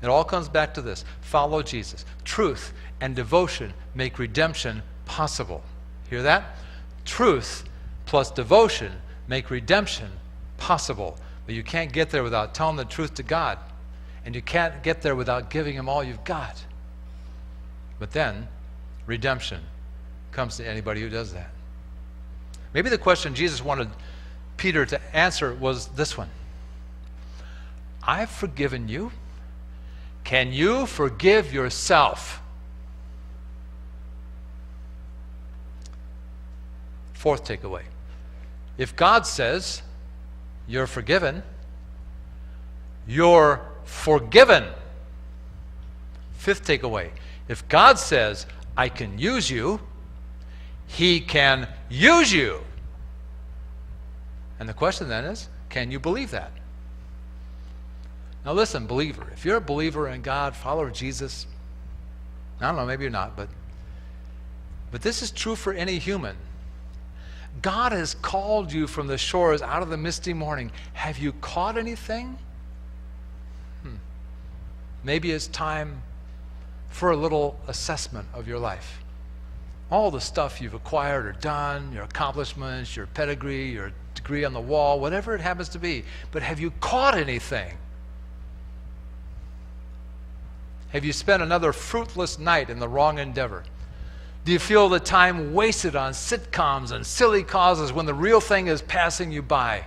It all comes back to this. Follow Jesus. Truth and devotion make redemption possible. Hear that? Truth plus devotion make redemption possible. But you can't get there without telling the truth to God. And you can't get there without giving him all you've got. But then, redemption comes to anybody who does that. Maybe the question Jesus wanted Peter to answer was this one. I've forgiven you. Can you forgive yourself? Fourth takeaway. If God says you're forgiven, you're forgiven. Fifth takeaway. If God says, I can use you, he can use you. And the question then is, can you believe that? Now listen, believer, if you're a believer in God, follower of Jesus, I don't know, maybe you're not, but this is true for any human. God has called you from the shores out of the misty morning. Have you caught anything? Maybe it's time for a little assessment of your life. All the stuff you've acquired or done, your accomplishments, your pedigree, your degree on the wall, whatever it happens to be. But have you caught anything? Have you spent another fruitless night in the wrong endeavor? Do you feel the time wasted on sitcoms and silly causes when the real thing is passing you by?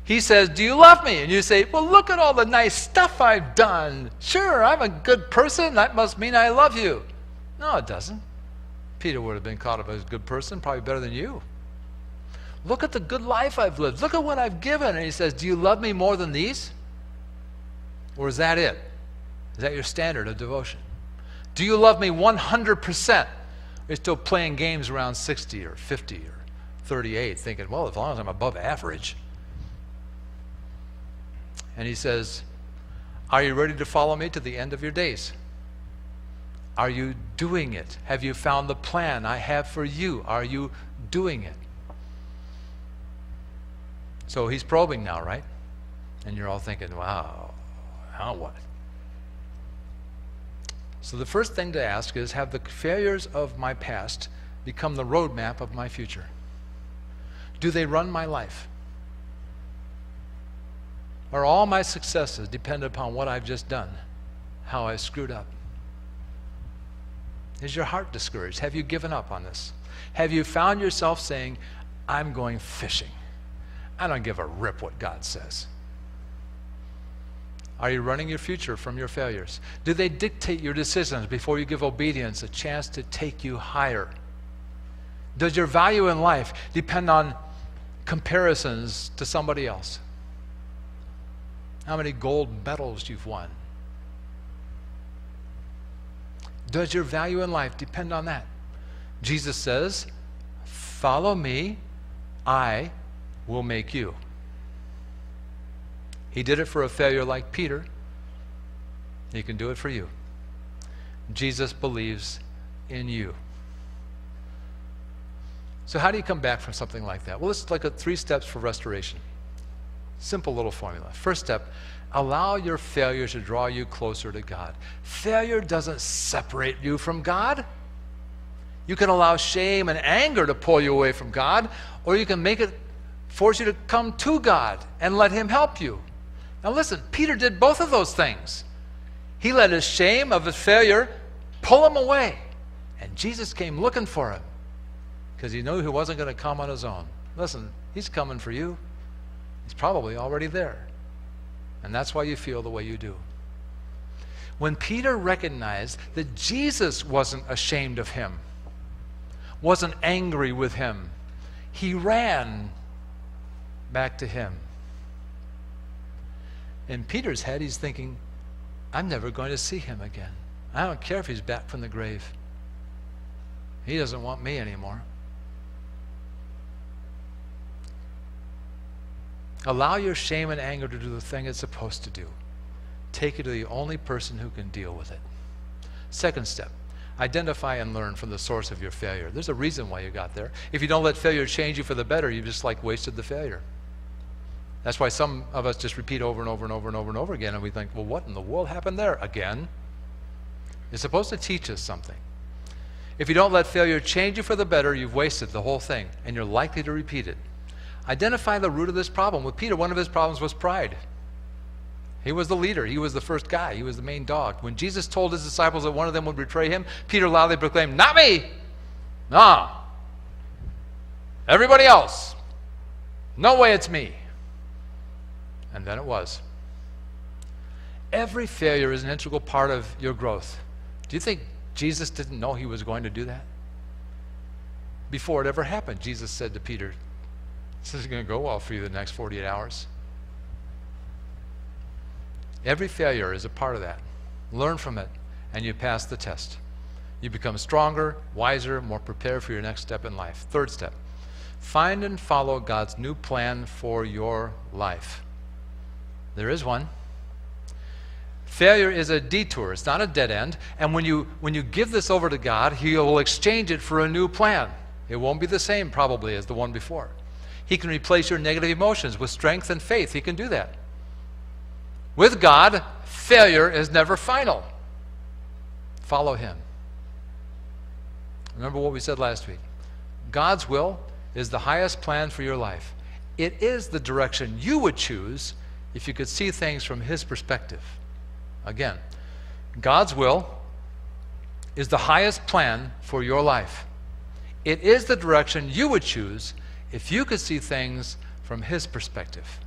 He says, do you love me? And you say, well, look at all the nice stuff I've done. Sure, I'm a good person. That must mean I love you. No, it doesn't. Peter would have been called as a good person, probably better than you. Look at the good life I've lived. Look at what I've given. And he says, do you love me more than these? Or is that it? Is that your standard of devotion? Do you love me 100%? Or you're still playing games around 60 or 50 or 38, thinking, well, as long as I'm above average. And he says, are you ready to follow me to the end of your days? Are you doing it? Have you found the plan I have for you? Are you doing it? So he's probing now, right? And you're all thinking, wow, now what? So the first thing to ask is, have the failures of my past become the roadmap of my future? Do they run my life? Are all my successes dependent upon what I've just done, how I screwed up? Is your heart discouraged? Have you given up on this? Have you found yourself saying, I'm going fishing. I don't give a rip what God says. Are you running your future from your failures? Do they dictate your decisions before you give obedience a chance to take you higher? Does your value in life depend on comparisons to somebody else? How many gold medals you've won? Does your value in life depend on that? Jesus says, follow me, I will make you. He did it for a failure like Peter. He can do it for you. Jesus believes in you. So how do you come back from something like that? Well, it's like 3 steps for restoration. Simple little formula. First step, allow your failure to draw you closer to God. Failure doesn't separate you from God. You can allow shame and anger to pull you away from God, or you can make it force you to come to God and let him help you. Now listen, Peter did both of those things. He let his shame of his failure pull him away, and Jesus came looking for him because he knew he wasn't going to come on his own. Listen, he's coming for you. He's probably already there, and that's why you feel the way you do. When Peter recognized that Jesus wasn't ashamed of him, wasn't angry with him, he ran back to him. In Peter's head, he's thinking, I'm never going to see him again. I don't care if he's back from the grave. He doesn't want me anymore. Allow your shame and anger to do the thing it's supposed to do. Take it to the only person who can deal with it. Second step, identify and learn from the source of your failure. There's a reason why you got there. If you don't let failure change you for the better, you've just like wasted the failure. That's why some of us just repeat over and over and over and over and over again, and we think, well, what in the world happened there again? It's supposed to teach us something. If you don't let failure change you for the better, you've wasted the whole thing, and you're likely to repeat it. Identify the root of this problem. With Peter, one of his problems was pride. He was the leader. He was the first guy. He was the main dog. When Jesus told his disciples that one of them would betray him, Peter loudly proclaimed, not me! No. Everybody else. No way it's me. And then it was. Every failure is an integral part of your growth. Do you think Jesus didn't know he was going to do that? Before it ever happened, Jesus said to Peter, this isn't going to go well for you the next 48 hours. Every failure is a part of that. Learn from it, and you pass the test. You become stronger, wiser, more prepared for your next step in life. Third step, find and follow God's new plan for your life. There is one. Failure is a detour. It's not a dead end. And when you give this over to God, he will exchange it for a new plan. It won't be the same probably as the one before. He can replace your negative emotions with strength and faith. He can do that. With God, failure is never final. Follow him. Remember what we said last week. God's will is the highest plan for your life. It is the direction you would choose if you could see things from his perspective. Again, God's will is the highest plan for your life. It is the direction you would choose if you could see things from his perspective.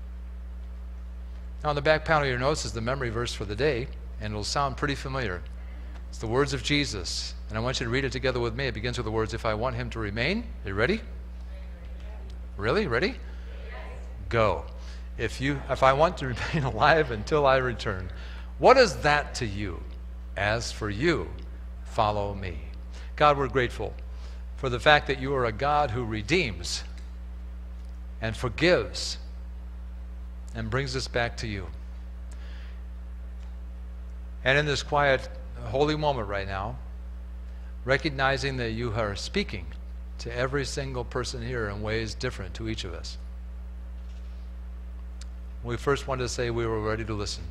Now, on the back panel of your notes is the memory verse for the day, and it'll sound pretty familiar. It's the words of Jesus, and I want you to read it together with me. It begins with the words, if I want him to remain. Are you ready? Really? Ready? Yes. Go. If I want to remain alive until I return, what is that to you? As for you, follow me. God, we're grateful for the fact that you are a God who redeems and forgives and brings us back to you. And in this quiet, holy moment right now, recognizing that you are speaking to every single person here in ways different to each of us. We first wanted to say we were ready to listen.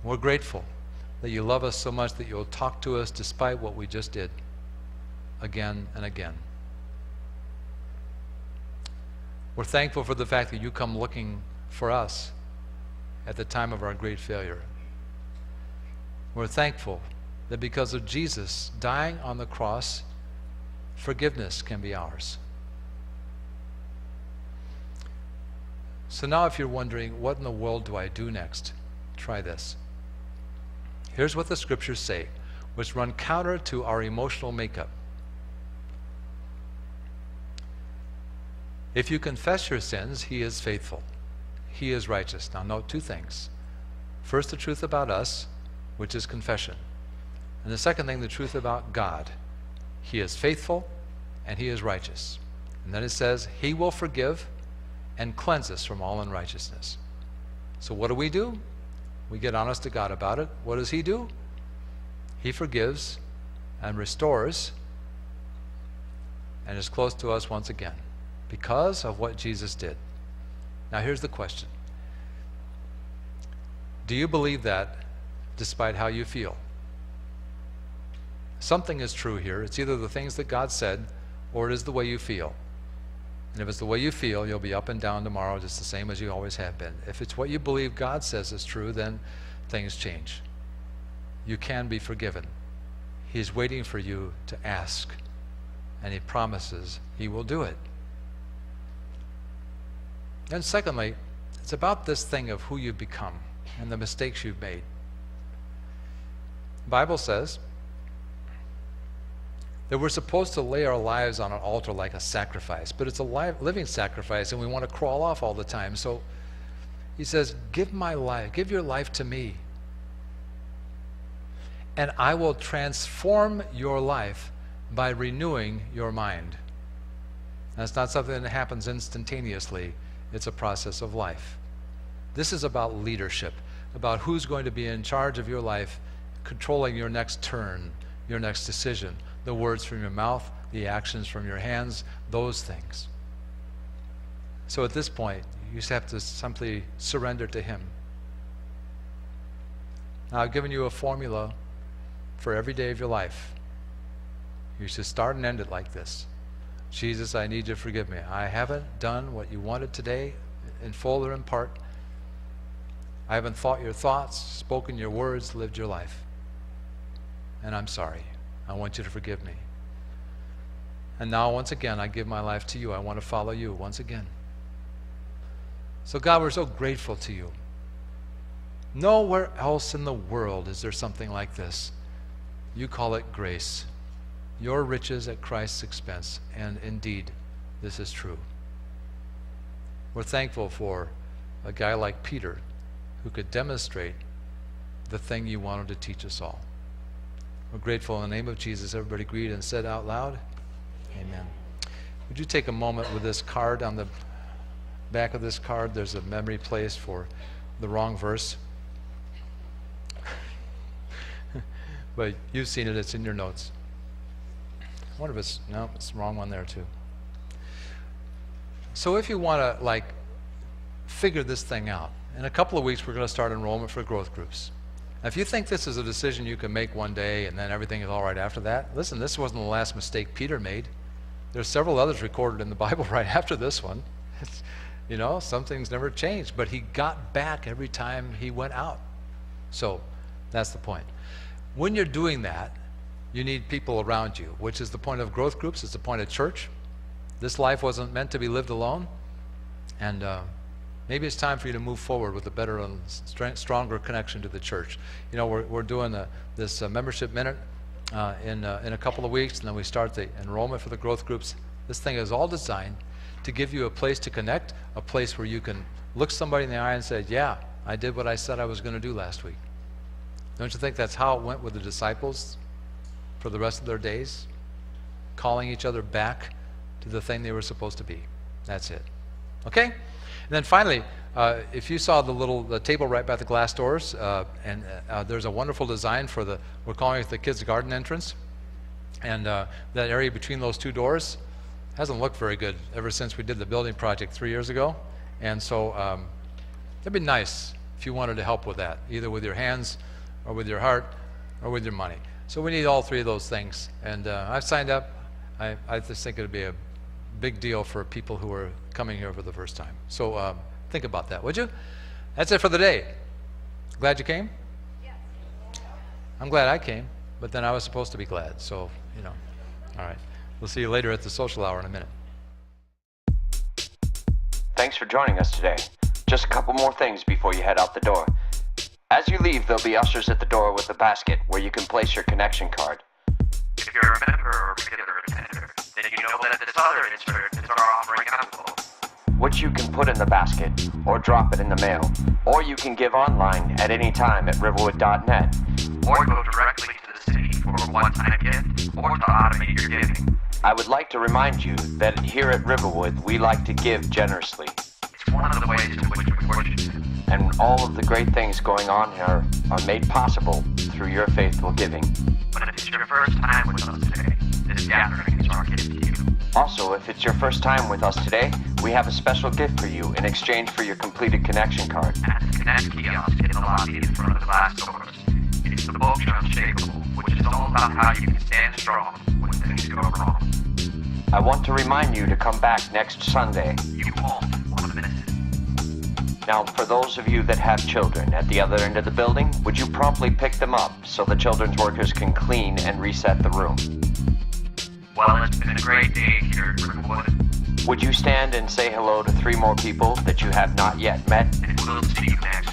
We're grateful that you love us so much that you'll talk to us despite what we just did, again and again. We're thankful for the fact that you come looking for us at the time of our great failure. We're thankful that because of Jesus dying on the cross, forgiveness can be ours. So now if you're wondering, what in the world do I do next? Try this. Here's what the scriptures say, which run counter to our emotional makeup. If you confess your sins, he is faithful. He is righteous. Now note two things. First, the truth about us, which is confession. And the second thing, the truth about God. He is faithful and he is righteous. And then it says, he will forgive and cleanse us from all unrighteousness. So what do? We get honest to God about it. What does he do? He forgives and restores and is close to us once again because of what Jesus did. Now here's the question. Do you believe that despite how you feel? Something is true here. It's either the things that God said or it is the way you feel. And if it's the way you feel, you'll be up and down tomorrow just the same as you always have been. If it's what you believe God says is true, then things change. You can be forgiven. He's waiting for you to ask, and he promises he will do it. And secondly, it's about this thing of who you've become and the mistakes you've made. The Bible says that we're supposed to lay our lives on an altar like a sacrifice, but it's a living sacrifice, and we want to crawl off all the time. So he says, give your life to me, and I will transform your life by renewing your mind. That's not something that happens instantaneously. It's a process of life. This is about leadership, about who's going to be in charge of your life, controlling your next turn, your next decision, the words from your mouth, the actions from your hands, those things. So at this point, you just have to simply surrender to him. Now, I've given you a formula for every day of your life. You should start and end it like this. Jesus, I need you to forgive me. I haven't done what you wanted today in full or in part. I haven't thought your thoughts, spoken your words, lived your life. And I'm sorry. I want you to forgive me. And now, once again, I give my life to you. I want to follow you once again. So, God, we're so grateful to you. Nowhere else in the world is there something like this. You call it grace. Your riches at Christ's expense. And indeed, this is true. We're thankful for a guy like Peter who could demonstrate the thing you wanted to teach us all. We're grateful in the name of Jesus. Everybody agreed and said out loud, amen. Would you take a moment with this card? On the back of this card, there's a memory place for the wrong verse. But you've seen it. It's in your notes. I wonder if it's the wrong one there too. So if you want to figure this thing out, in a couple of weeks we're going to start enrollment for growth groups. Now, if you think this is a decision you can make one day and then everything is all right after that, listen, this wasn't the last mistake Peter made. There's several others recorded in the Bible right after this one. Some things never changed, but he got back every time he went out. So that's the point. When you're doing that, you need people around you, which is the point of growth groups. It's the point of church. This life wasn't meant to be lived alone. And maybe it's time for you to move forward with a better and stronger connection to the church. We're doing this membership minute in a couple of weeks, and then we start the enrollment for the growth groups. This thing is all designed to give you a place to connect, a place where you can look somebody in the eye and say, yeah, I did what I said I was going to do last week. Don't you think that's how it went with the disciples for the rest of their days? Calling each other back to the thing they were supposed to be. That's it. Okay? And then finally, if you saw the table right by the glass doors, there's a wonderful design for we're calling it the kids' garden entrance. And that area between those two doors hasn't looked very good ever since we did the building project 3 years ago. And so it'd be nice if you wanted to help with that, either with your hands or with your heart, or with your money. So we need all three of those things. And I've signed up. I just think it would be a big deal for people who are coming here for the first time. So think about that, would you? That's it for the day. Glad you came? Yes. I'm glad I came, but then I was supposed to be glad. So, you know, all right. We'll see you later at the social hour in a minute. Thanks for joining us today. Just a couple more things before you head out the door. As you leave, there'll be ushers at the door with a basket where you can place your connection card. If you're a member or regular attender, then you know that this other insert is our offering envelope, which you can put in the basket, or drop it in the mail, or you can give online at any time at riverwood.net. or go directly to the city for a one-time gift, or to automate your giving. I would like to remind you that here at Riverwood, we like to give generously. It's one of the ways in which we worship Him. And all of the great things going on here are made possible through your faithful giving. But if it's your first time with us today, this gathering is our gift to you. Also, if it's your first time with us today, we have a special gift for you in exchange for your completed connection card. At the Connect kiosk in the lobby in front of the glass doors, it's the book Unshakeable, which is all about how you can stand strong when things go wrong. I want to remind you to come back next Sunday. You won't want to miss it. Now, for those of you that have children at the other end of the building, would you promptly pick them up so the children's workers can clean and reset the room? Well, it's been a great day here at Riverwood, Would you stand and say hello to 3 more people that you have not yet met? and we'll see you next